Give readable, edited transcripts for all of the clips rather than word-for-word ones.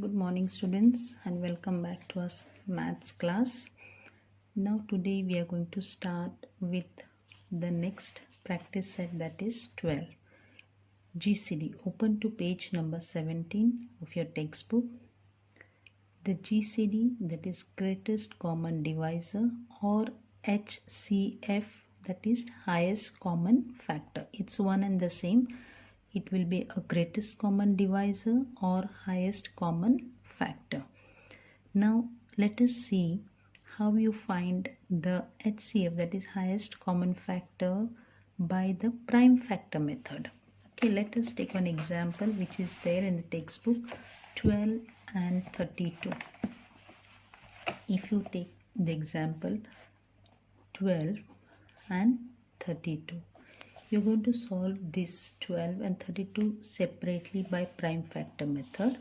Good morning students and welcome back to our maths class. Now today we are going to start with the next practice set, that is 12. GCD. Open to page number 17 of your textbook. The GCD, that is greatest common divisor, or HCF, that is highest common factor. It's one and the same. It will be a greatest common divisor or highest common factor. Now let us see how you find the HCF, that is highest common factor, by the prime factor method. Okay, let us take one example which is there in the textbook, 12 and 32. If you take the example 12 and 32, you're going to solve this 12 and 32 separately by prime factor method,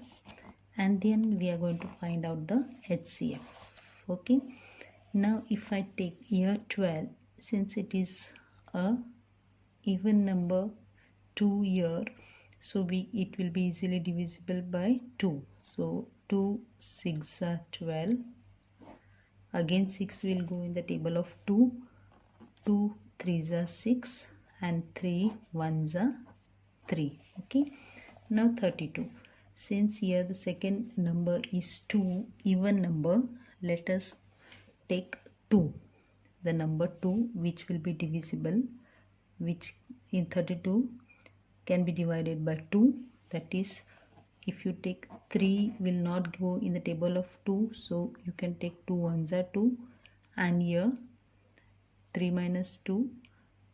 and then we are going to find out the HCF. Okay, now if I take here 12, since it is a even number 2 here, so it will be easily divisible by 2. So 2 6 are 12. Again 6 will go in the table of 2. 2 3s are 6 and 3 1s are 3. Okay, now 32. Since here the second number is 2, even number, let us take 2, the number 2, which will be divisible, which in 32 can be divided by 2. That is, if you take 3 will not go in the table of 2, so you can take 2 1s are 2, and here 3 minus 2,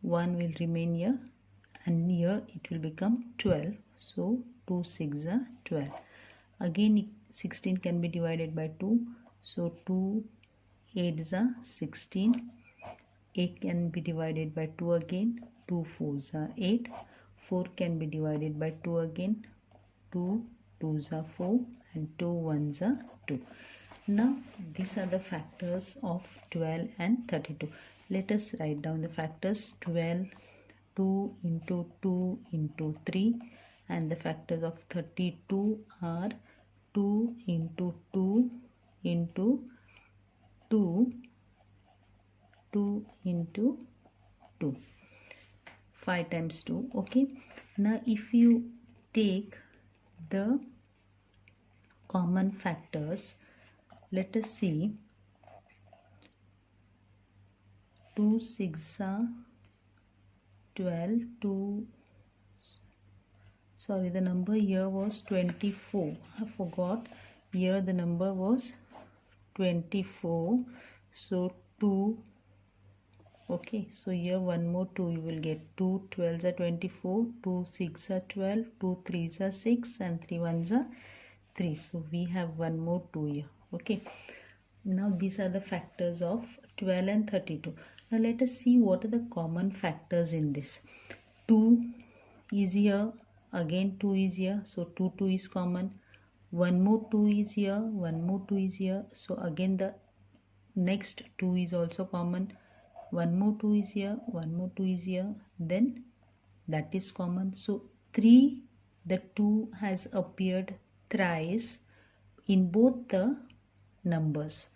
1 will remain here, and here it will become 12. So 2 6 are 12. Again 16 can be divided by 2, so 2 8s are 16. 8 can be divided by 2 again, 2 4s are 8. 4 can be divided by 2 again, 2 2s are 4 and 2 1s are 2. Now these are the factors of 12 and 32. Let us write down the factors. 12, 2 into 2 into 3, and the factors of 32 are 2 into 2 into 2, 2 into 2, 5 times 2. Okay, now if you take the common factors, let us see. 2 6 are 12. 2, sorry, the number here was 24. I forgot, here the number was 24. So 2, okay, so here one more 2 you will get. 2 12s are 24, 2 6 are 12, 2 3s are 6 and 3 1s are 3. So we have one more 2 here. Okay, now these are the factors of 12 and 32. Now let us see what are the common factors in this. 2 is here, again 2 is here, so 2 2 is common. One more 2 is here, one more 2 is here, so again the next 2 is also common. One more 2 is here, one more 2 is here, then that is common. So 3, the 2 has appeared thrice in both the numbers.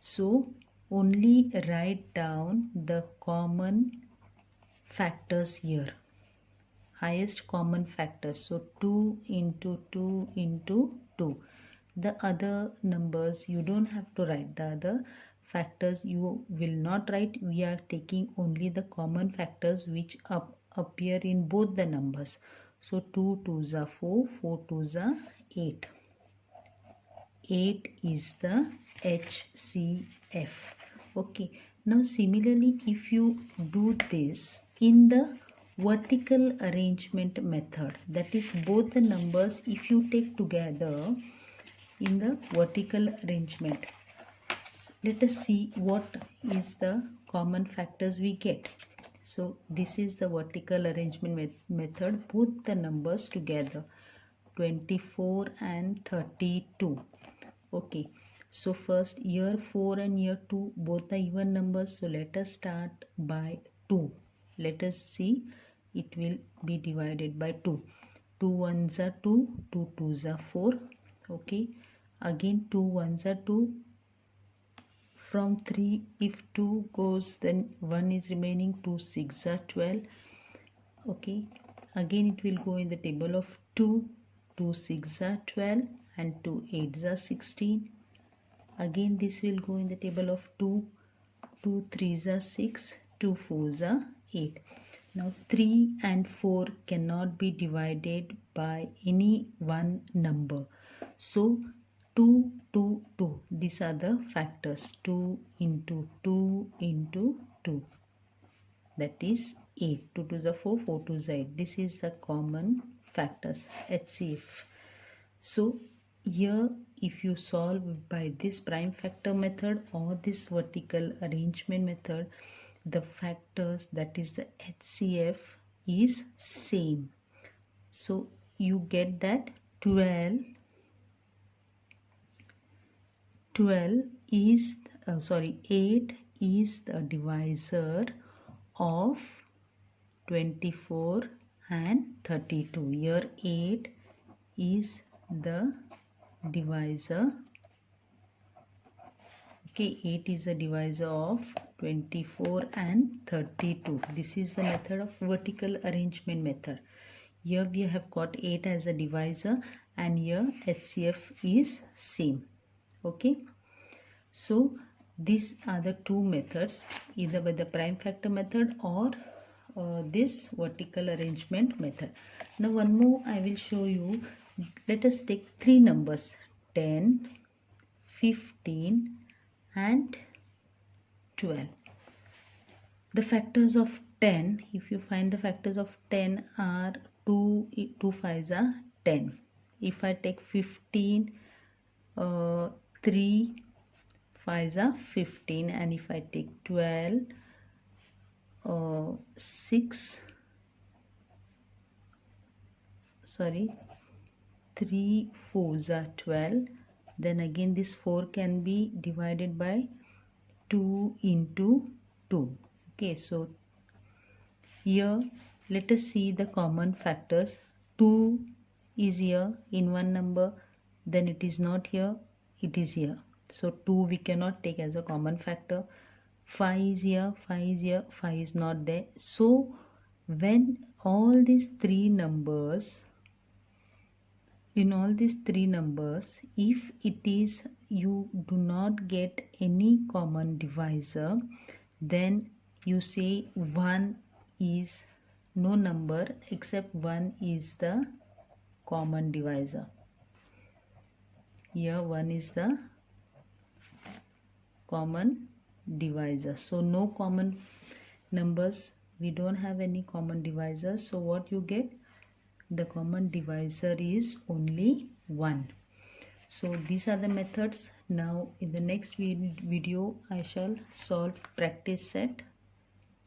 So only write down the common factors here, highest common factors. So 2 into 2 into 2. The other numbers you don't have to write, the other factors you will not write. We are taking only the common factors which appear in both the numbers. So 2 2s are 4, 4 2s are 8. 8 is the HCF. Okay, now similarly if you do this in the vertical arrangement method, that is both the numbers if you take together in the vertical arrangement, let us see what is the common factors we get. So this is the vertical arrangement method, both the numbers together, 24 and 32. Okay, so first year 4 and year 2 both are even numbers, so let us start by 2. Let us see, it will be divided by 2. 2 1s are 2, 2 2s are 4. Okay, again 2 ones are 2. From 3, if 2 goes, then 1 is remaining. 2 6 are 12. Okay, again it will go in the table of 2. 2 6 are 12 and 2 8 are 16. Again this will go in the table of 2. 2 3s are 6. 2 4s are 8. Now 3 and 4 cannot be divided by any one number. So 2, 2, 2. These are the factors. 2 into 2 into 2. That is 8. 2 2s are 4, 4 2s are 8. This is the common factors, HCF. So here if you solve by this prime factor method or this vertical arrangement method, the factors, that is the HCF, is same. So you get that 12 is 8 is the divisor of 24 and 32. Here 8 is the divisor. Okay, 8 is the divisor of 24 and 32. This is the method of vertical arrangement method. Here we have got 8 as a divisor and here HCF is same. Okay, so these are the two methods, either by the prime factor method or this vertical arrangement method. Now one more I will show you. Let us take three numbers, 10, 15 and 12. The factors of 10, if you find the factors of 10 are 2 5s are 10. If I take 15, 3 5s are 15, and if I take 12, 3 4s are 12. Then again this 4 can be divided by 2 into 2. Okay, so here let us see the common factors. 2 is here in one number, then it is not here, it is here. So 2 we cannot take as a common factor. 5 is here, 5 is here, 5 is not there. So when all these three numbers, in all these three numbers, if it is you do not get any common divisor, then you say 1 is, no number except 1 is the common divisor. Here 1 is the common divisor. So no common numbers, we don't have any common divisor. So what you get? The common divisor is only 1. So these are the methods. Now in the next video I shall solve practice set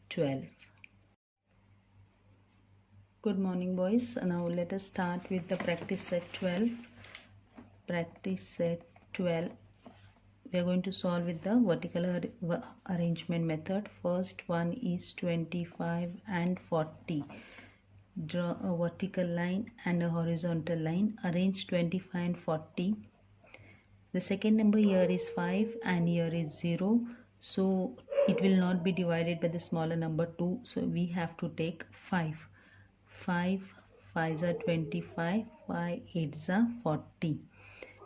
12. Good morning boys. Now let us start with the practice set 12. Practice set 12. We are going to solve with the vertical arrangement method. First one is 25 and 40. Draw a vertical line and a horizontal line. Arrange 25 and 40. The second number here is 5 and here is 0. So it will not be divided by the smaller number 2. So we have to take 5. 5 5s are 25. 5 8s are 40.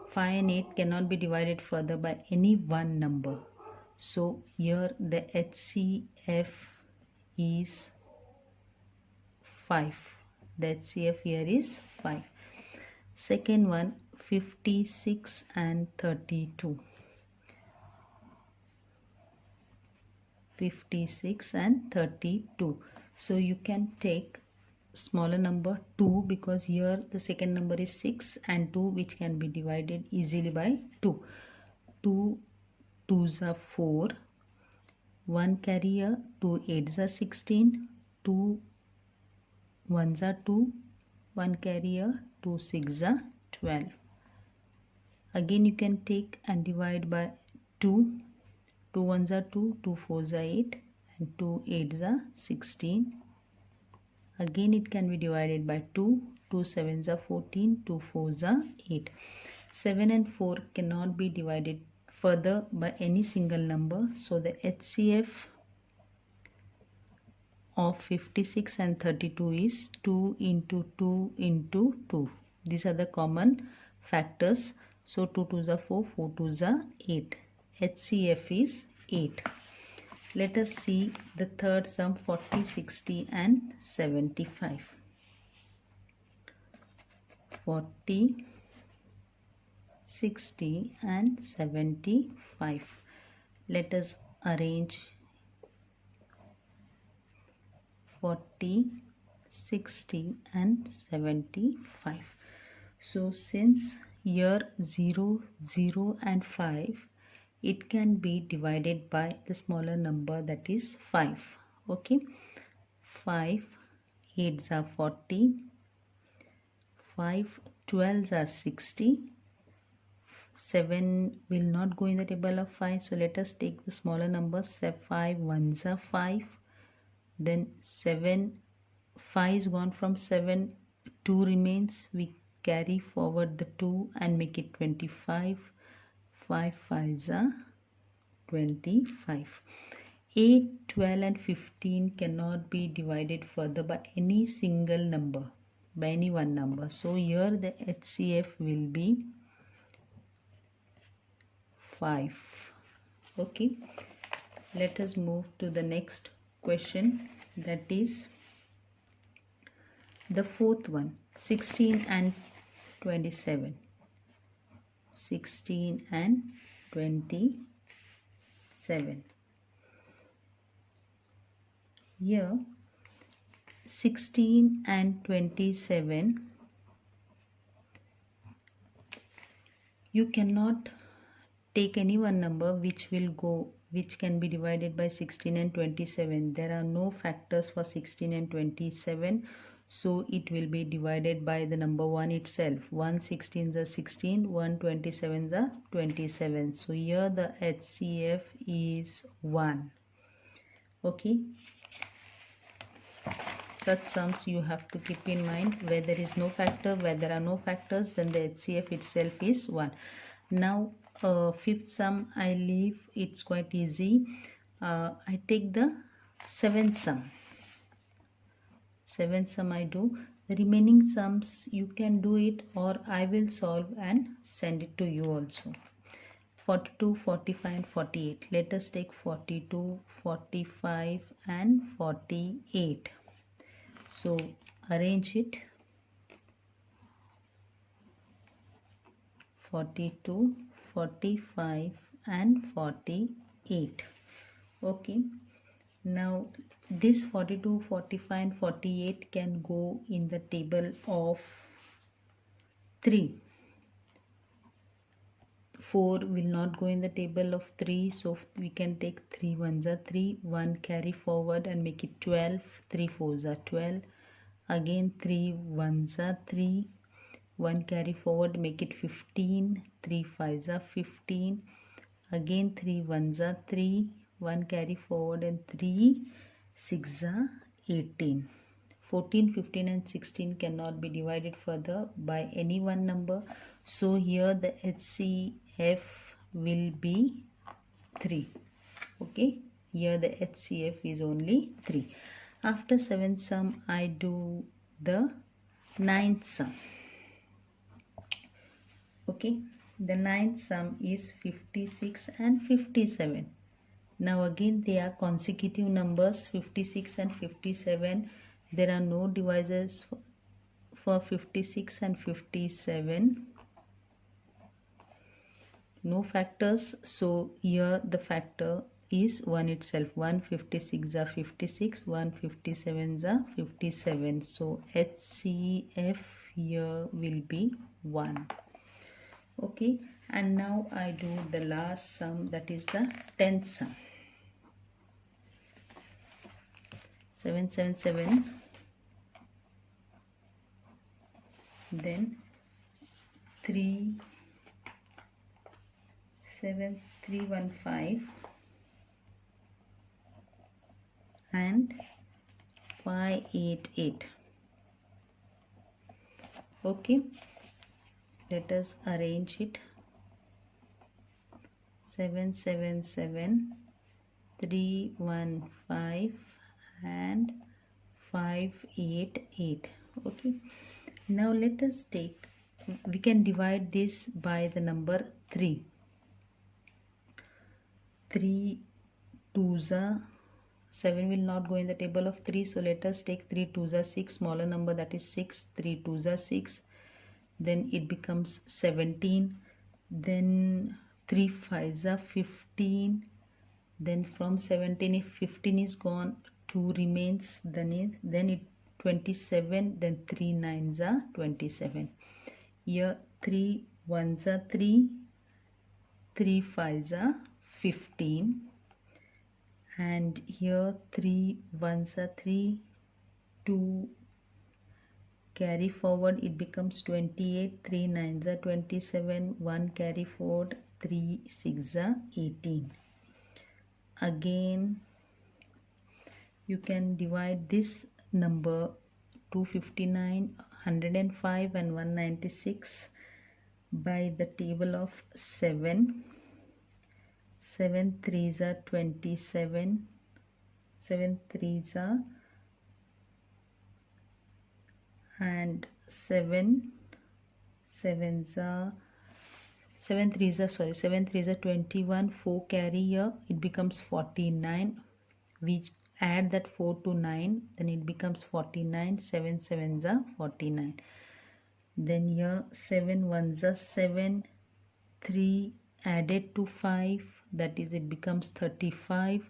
5 and 8 cannot be divided further by any one number. So here the HCF is 5. The HCF here is 5. Second one, 56 and 32. 56 and 32. So you can take smaller number 2 because here the second number is 6 and 2, which can be divided easily by 2. 2 2s are 4. 1 carry here. 2 8s are 16. 2 1s are 2. 1 carry here. 2 6s are 12. Again you can take and divide by 2. 2 1s are 2. 2 4s are 8. And 2 8s are 16. Again it can be divided by 2. 2 7s are 14. 2 4s are 8. 7 and 4 cannot be divided further by any single number. So the HCF of 56 and 32 is 2 into 2 into 2. These are the common factors. So 2 2s are 4, 4 2s are 8. HCF is 8. Let us see the third sum, 40, 60 and 75. 40, 60 and 75. Let us arrange 40, 60 and 75. So since here 0, 0 and 5, it can be divided by the smaller number, that is 5. Okay, 5 8s are 40, 5 12s are 60. 7 will not go in the table of 5, so let us take the smaller numbers. 5 1s are 5, then 7, 5 is gone from 7, 2 remains, we carry forward the 2 and make it 25. 5 5s are 25. 8, 12 and 15 cannot be divided further by any single number, by any one number. So here the HCF will be 5. Okay, let us move to the next question, that is the fourth one, 16 and 27. 16 and 27. Here 16 and 27, you cannot take any one number which can be divided by 16 and 27. There are no factors for 16 and 27, so it will be divided by the number 1 itself. 1 16s are 16, 1 27s are 27. So here the HCF is 1. Okay, such sums you have to keep in mind. Where there is no factor, where there are no factors, then the HCF itself is 1. Now fifth sum I leave, it's quite easy. I take the seventh sum. Seventh sum I do. The remaining sums you can do it, or I will solve and send it to you also. 42, 45 and 48. Let us take 42, 45 and 48. So arrange it. 42, 45 and 48. Okay, now this 42, 45 and 48 can go in the table of 3. 4 will not go in the table of 3, so we can take 3 1s are 3, 1 carry forward and make it 12, 3 4s are 12, again 3 1s are 3, 1 carry forward, make it 15, 3 5s are 15, again 3 1s are 3, 1 carry forward and 3 6 are 18. 14, 15 and 16 cannot be divided further by any one number. So here the HCF will be 3. Okay, here the HCF is only 3. After 7th sum, I do the 9th sum. Okay, the 9th sum is 56 and 57. Now again they are consecutive numbers, 56 and 57. There are no divisors for 56 and 57. No factors, so here the factor is 1 itself. 156 are 56, 157 are 57. So HCF here will be 1. Okay, and now I do the last sum, that is the 10th sum. 777, then 37315 and 588. Okay, let us arrange it. 777, 315 and 588. Okay, now let us take, we can divide this by the number 3. 3 2s are 7 will not go in the table of 3, so let us take 3 2s are 6, smaller number, that is 6. 3 2s are 6, then it becomes 17, then 3 5s are 15, then from 17 if 15 is gone 2 remains, then it 27, then 3 9s are 27. Here 3 1s are 3, 3 5s are 15, and here 3 1s are 3, 2 carry forward, it becomes 28, 3 9s are 27, 1 carry forward, 3 6s are 18. Again you can divide this number 259, 105 and 196 by the table of 7. 7 3s are 27, 7 3s are, and 7 7s are 7 3s are, sorry, 7 3s are 21, 4 carry here, it becomes 49. We add that 4 to 9, then it becomes 49. 7 7s are 49. Then here 7 1s are 7, 3 added to 5, that is it becomes 35.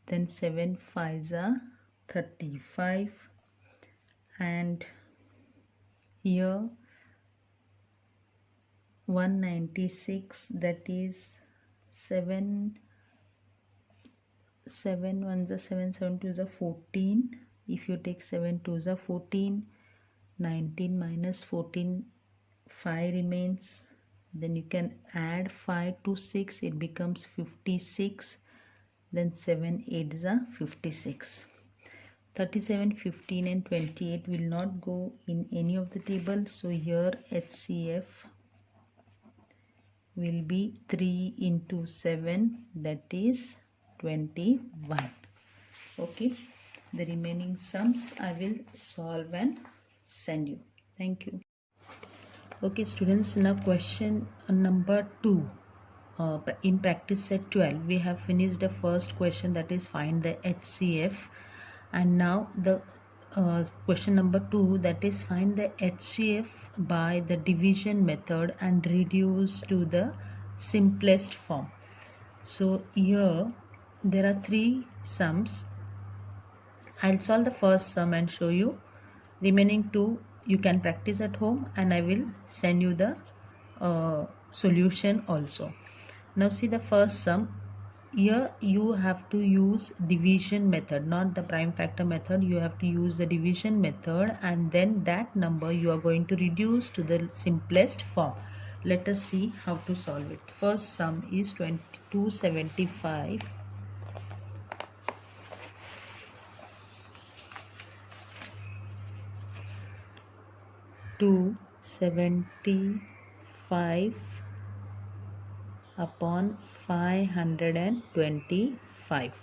Then 7 5s are 35, and here 196, that is 7 1s are 7, 7 2s are 14. If you take 7 2s are 14, 19 minus 14, 5 remains. Then you can add 5 to 6, it becomes 56. Then 7 8s are 56. 37, 15 and 28 will not go in any of the tables, so here HCF will be 3 into 7, that is 21. Okay, the remaining sums I will solve and send you. Thank you. Okay students, now question number 2. In practice set 12 we have finished the first question, that is find the HCF, and now the question number 2, that is find the HCF by the division method and reduce to the simplest form. So here there are 3 sums. I'll solve the first sum and show you. Remaining 2 you can practice at home, and I will send you the solution also. Now see the first sum. Here you have to use division method, not the prime factor method. You have to use the division method, and then that number you are going to reduce to the simplest form. Let us see how to solve it. First sum is 275 upon 525.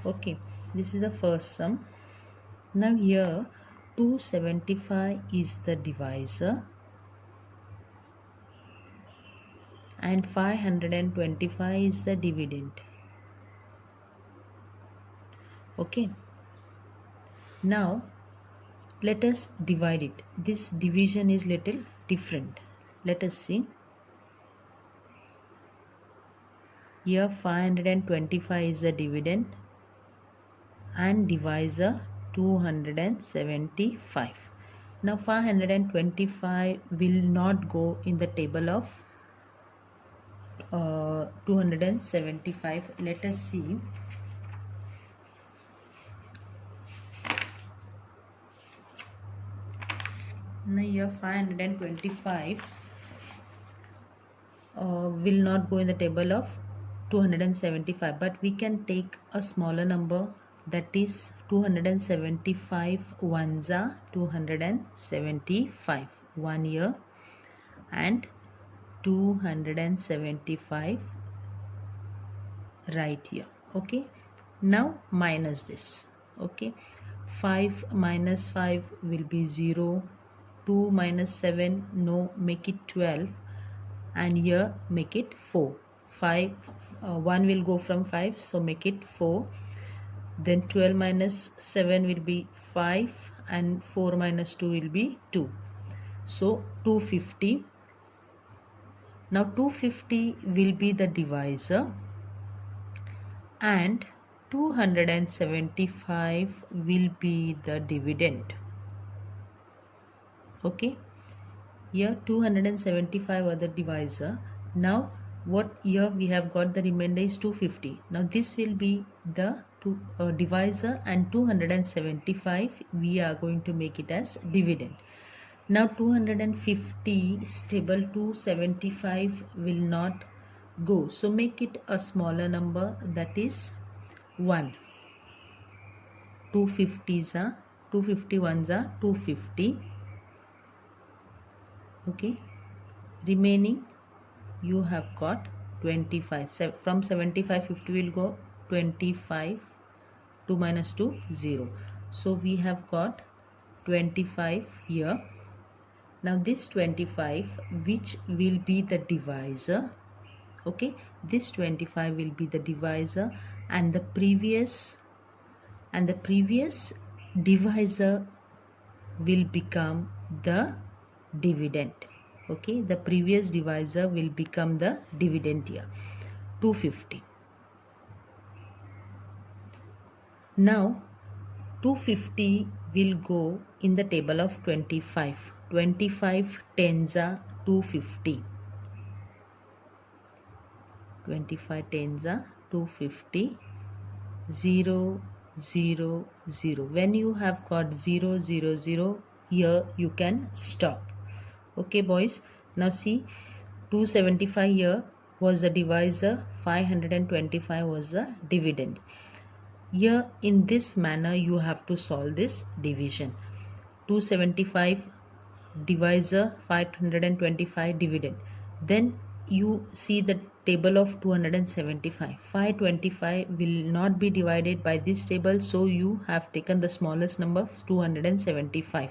Okay, this is the first sum. Now here 275 is the divisor and 525 is the dividend. Okay, now let us divide it. This division is little different. Let us see. Here 525 is the dividend and divisor 275. Now 525 will not go in the table of 275. Let us see. Now here 525 will not go in the table of 275, but we can take a smaller number, that is 275 ones are 275, 1 year, and 275 right here. Okay, now minus this. Okay, 5 minus 5 will be 0, 2 minus 7, no, make it 12, and here make it 4. 5 1 will go from 5, so make it 4. Then 12 minus 7 will be 5, and 4 minus 2 will be 2, so 250. Now 250 will be the divisor and 275 will be the dividend. Okay, here 275 are the divisor. Now what here we have got, the remainder is 250. Now this will be the divisor, and 275 we are going to make it as dividend. Now 250 stable, 275 will not go, so make it a smaller number, that is 1. 250s are 251s are 250. Okay, remaining you have got 25. From 75 50 will go 25. 2 minus 2 0, so we have got 25 here. Now this 25, which will be the divisor. Okay, this 25 will be the divisor, and the previous divisor will become the dividend. Okay, the previous divisor will become the dividend here, 250. Now 250 will go in the table of 25. 25 tens are 250. 25 tens are 250. 0 0 0. When you have got 0 0 0, here you can stop. Okay boys, now see, 275 here was the divisor, 525 was the dividend. Here in this manner you have to solve this division. 275 divisor, 525 dividend. Then you see the table of 275. 525 will not be divided by this table, so you have taken the smallest number, 275.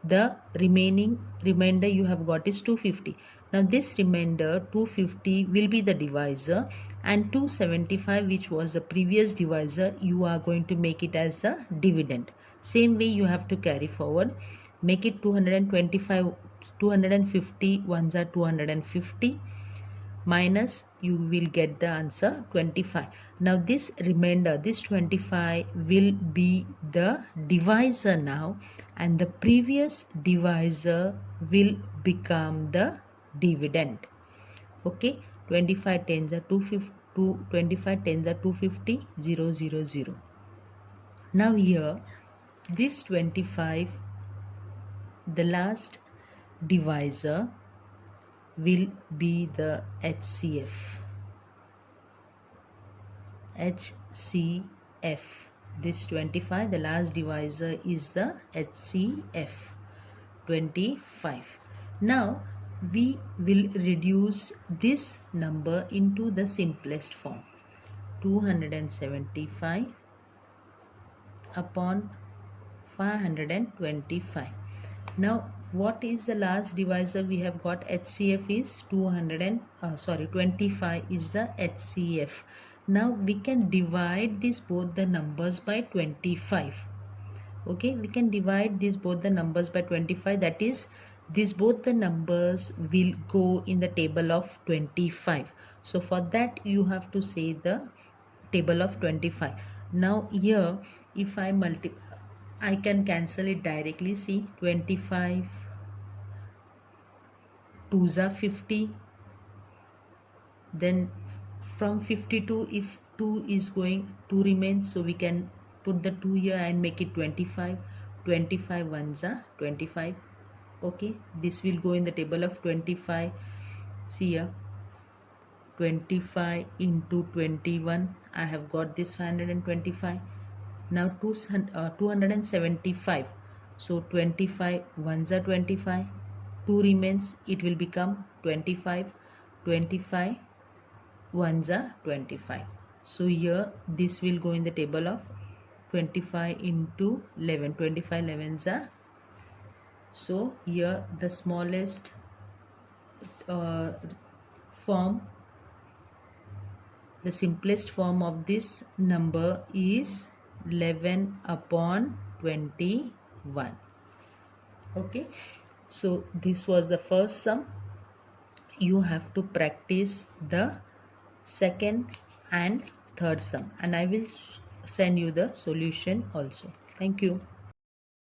The remainder you have got is 250. Now this remainder 250 will be the divisor, and 275, which was the previous divisor, you are going to make it as a dividend. Same way you have to carry forward. Make it 225, 250 ones are 250, minus, you will get the answer 25. Now this remainder, this 25 will be the divisor now, and the previous divisor will become the dividend. Okay, 25 tens are 250, 25 tens are 250, 0 0 0. Now here this 25, the last divisor will be the HCF. This 25, the last divisor is the HCF, 25. Now we will reduce this number into the simplest form. 275 upon 525. Now what is the last divisor we have got? HCF is 25 is the HCF. Now we can divide this both the numbers by 25. Okay, we can divide this both the numbers by 25, that is, these both the numbers will go in the table of 25. So for that you have to say the table of 25. Now here if I multiply, I can cancel it directly. See, 25 2s are 50. Then from 52, if 2 is going, 2 remains, so we can put the 2 here and make it 25. 25 ones are 25. Okay, this will go in the table of 25. See here, 25 into 21, I have got this 525. Now 275, so 25 ones are 25, 2 remains, it will become 25. 25 ones are 25. So here this will go in the table of 25 into 11. 25 11s are. So here the smallest form, the simplest form of this number is 11 upon 21. Okay, so this was the first sum. You have to practice the second and third sum, and I will send you the solution also. Thank you.